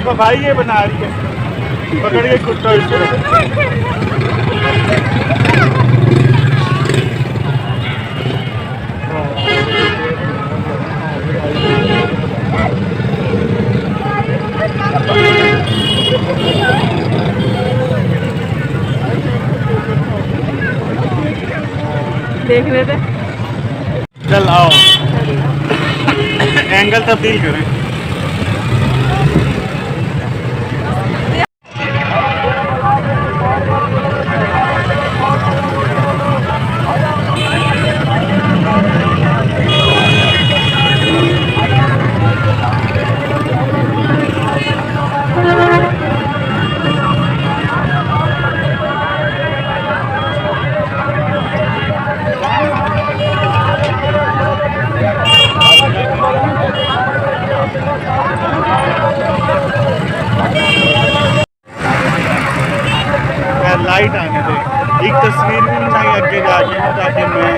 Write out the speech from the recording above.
उसका भाई ये बना रही है, पकड़ के कुत्ता इसको। देख रहे थे। चल आओ एंगल तब्दील करें। लाइट आने दे, एक तस्वीर भी बनाई आगे जाके ताकि मैं